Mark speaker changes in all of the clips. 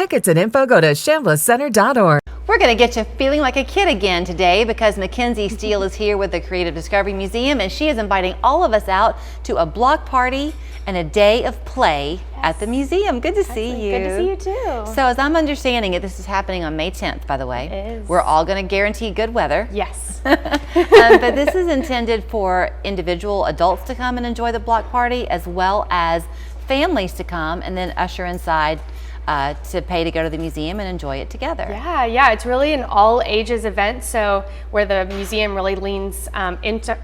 Speaker 1: Tickets and info go to chamblisscenter.org.
Speaker 2: We're going to get you feeling like a kid again today because Mackenzie Steele is here with the Creative Discovery Museum, and she is inviting all of us out to a block party and a day of play at the museum. Good to see you.
Speaker 3: Good to see you too.
Speaker 2: So as I'm understanding it, this is happening on May 10th, by the way.
Speaker 3: It is.
Speaker 2: We're all going to guarantee good weather.
Speaker 3: Yes.
Speaker 2: But this is intended for individual adults to come and enjoy the block party, as well as families to come and then usher inside to pay to go to the museum and enjoy it together.
Speaker 3: Yeah, it's really an all ages event. So where the museum really leans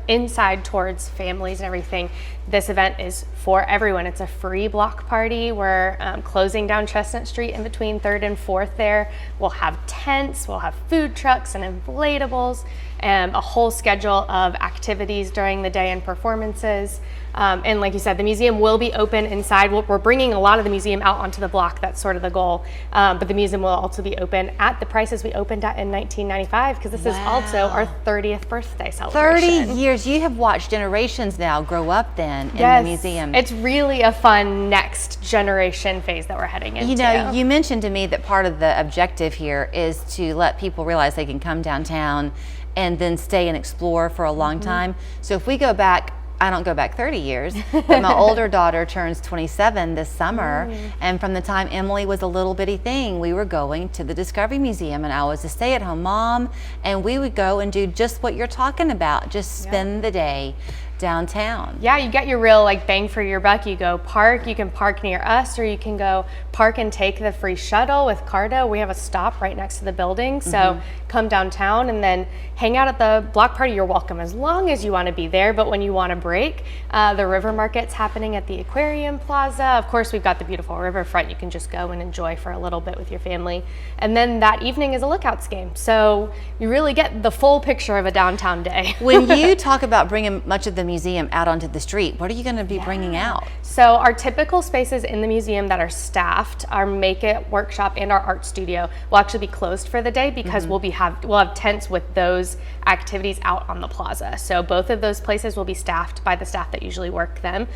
Speaker 3: inside towards families and everything, this event is for everyone. It's a free block party. We're closing down Chestnut Street in between 3rd and 4th there. We'll have tents, we'll have food trucks and inflatables, and a whole schedule of activities during the day and performances. And like you said, the museum will be open inside. We're bringing a lot of the museum out onto the block. That's sort of the goal. But the museum will also be open at the prices we opened at in 1995, because this is also our 30th birthday celebration.
Speaker 2: 30 years. You have watched generations now grow up then in the museum.
Speaker 3: It's really a fun next generation phase that we're heading into.
Speaker 2: You know, you mentioned to me that part of the objective here is to let people realize they can come downtown and then stay and explore for a long time. So if we go back, I don't go back 30 years, but my older daughter turns 27 this summer, and from the time Emily was a little bitty thing, we were going to the Discovery Museum, and I was a stay-at-home mom, and we would go and do just what you're talking about, just spend the day downtown.
Speaker 3: Yeah, you get your real bang for your buck. You go park, you can park near us, or you can go park and take the free shuttle with Cardo. We have a stop right next to the building, so come downtown and then hang out at the block party. You're welcome as long as you want to be there, but when you want to break, the river market's happening at the Aquarium Plaza. Of course, we've got the beautiful riverfront you can just go and enjoy for a little bit with your family. And then that evening is a Lookouts game, so you really get the full picture of a downtown day.
Speaker 2: When you talk about bringing much of the museum out onto the street, what are you going to be bringing out?
Speaker 3: So our typical spaces in the museum that are staffed, our Make It workshop and our art studio, will actually be closed for the day because we'll have tents with those activities out on the plaza. So both of those places will be staffed by the staff that usually work them,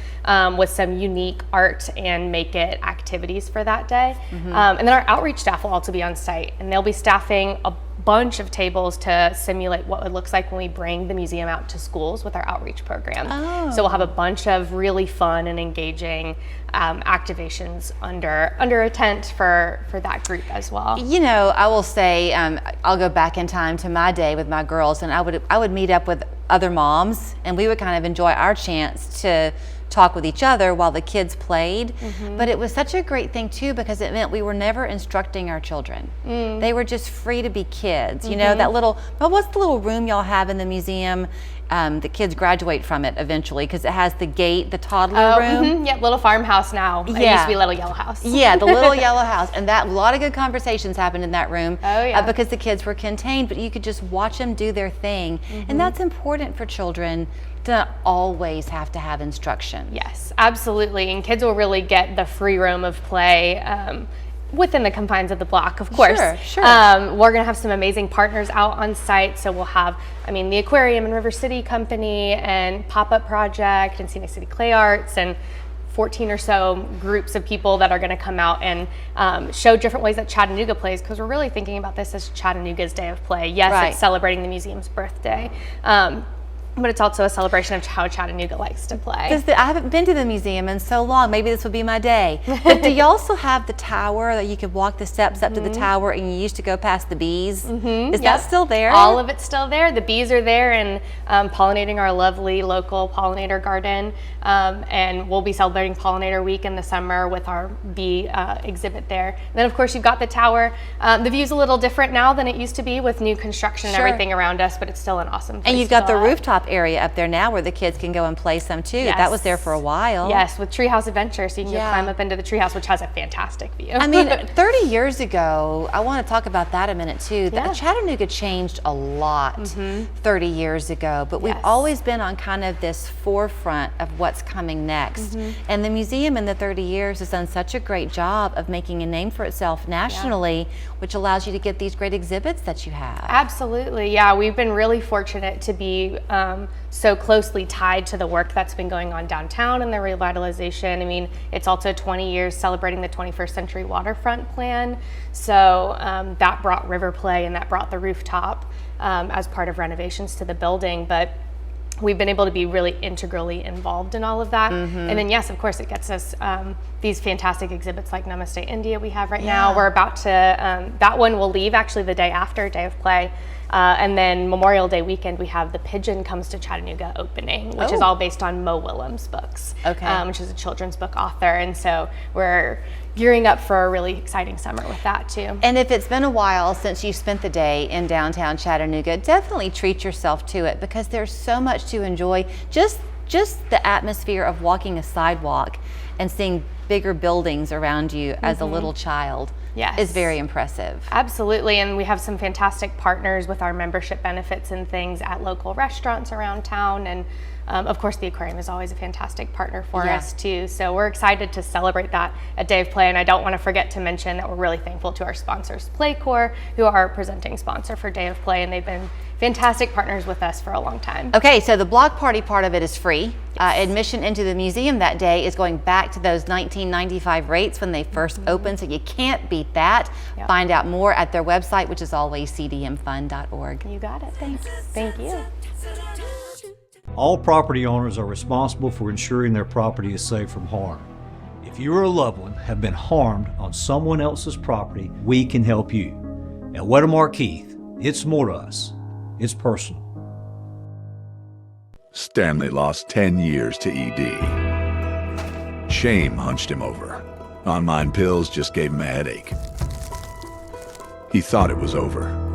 Speaker 3: with some unique art and Make It activities for that day. And then our outreach staff will also be on site, and they'll be staffing a bunch of tables to simulate what it looks like when we bring the museum out to schools with our outreach program. So we'll have a bunch of really fun and engaging activations under a tent for that group as well.
Speaker 2: You know, I will say, I'll go back in time to my day with my girls, and I would meet up with other moms, and we would kind of enjoy our chance to talk with each other while the kids played. But it was such a great thing too, because it meant we were never instructing our children. They were just free to be kids. You know, that little, what's the little room y'all have in the museum? The kids graduate from it eventually because it has the gate, the toddler room.
Speaker 3: Yeah, little farmhouse now. It used to be Little Yellow House.
Speaker 2: Yeah, the Little Yellow House. And a lot of good conversations happened in that room.
Speaker 3: Oh, yeah.
Speaker 2: Because the kids were contained, but you could just watch them do their thing. And that's important for children to not always have to have instruction.
Speaker 3: Yes, absolutely. And kids will really get the free roam of play within the confines of the block, of course.
Speaker 2: Sure.
Speaker 3: We're going to have some amazing partners out on site. So we'll have, the Aquarium and River City Company and Pop-Up Project and Scenic City Clay Arts and 14 or so groups of people that are going to come out and show different ways that Chattanooga plays, because we're really thinking about this as Chattanooga's Day of Play. Yes, it's celebrating the museum's birthday. But it's also a celebration of how Chattanooga likes to play.
Speaker 2: I haven't been to the museum in so long. Maybe this would be my day. But do you also have the tower that you could walk the steps up to the tower, and you used to go past the bees? Is that still there?
Speaker 3: All of it's still there. The bees are there and pollinating our lovely local pollinator garden. And we'll be celebrating Pollinator Week in the summer with our bee exhibit there. And then, of course, you've got the tower. The view's a little different now than it used to be with new construction and everything around us, but it's still an awesome place.
Speaker 2: And you've got the rooftop area up there now where the kids can go and play some too. That was there for a while.
Speaker 3: Yes, with Treehouse Adventure, so you can climb up into the treehouse, which has a fantastic view.
Speaker 2: 30 years ago, I want to talk about that a minute too. Chattanooga changed a lot 30 years ago, but we've always been on kind of this forefront of what's coming next. And the museum in the 30 years has done such a great job of making a name for itself nationally, which allows you to get these great exhibits that you have.
Speaker 3: Absolutely, yeah. We've been really fortunate to be so closely tied to the work that's been going on downtown and the revitalization. I mean, it's also 20 years celebrating the 21st Century Waterfront Plan. So that brought River Play and that brought the rooftop as part of renovations to the building. But we've been able to be really integrally involved in all of that. And then, yes, of course, it gets us these fantastic exhibits like Namaste India we have right now. We're about to, that one will leave actually the day after Day of Play. And then Memorial Day weekend, we have The Pigeon Comes to Chattanooga opening, which is all based on Mo Willems' books, which is a children's book author. And so we're gearing up for a really exciting summer with that too.
Speaker 2: And if it's been a while since you spent the day in downtown Chattanooga, definitely treat yourself to it, because there's so much to enjoy. Just the atmosphere of walking a sidewalk and seeing bigger buildings around you as a little child is very impressive.
Speaker 3: Absolutely, and we have some fantastic partners with our membership benefits and things at local restaurants around town, and of course the aquarium is always a fantastic partner for us too. So we're excited to celebrate that at Day of Play, and I don't want to forget to mention that we're really thankful to our sponsors, Playcore, who are our presenting sponsor for Day of Play, and they've been fantastic partners with us for a long time.
Speaker 2: Okay, so the block party part of it is free. Admission into the museum that day is going back to those 1995 rates when they first opened, so you can't beat that. Find out more at their website, which is always cdmfund.org.
Speaker 3: You got it. Thanks. Thank you.
Speaker 4: All property owners are responsible for ensuring their property is safe from harm. If you or a loved one have been harmed on someone else's property, we can help you. At Wedemark Keith, it's more to us. It's personal.
Speaker 5: Stanley lost 10 years to ED. Shame hunched him over. Online pills just gave him a headache. He thought it was over.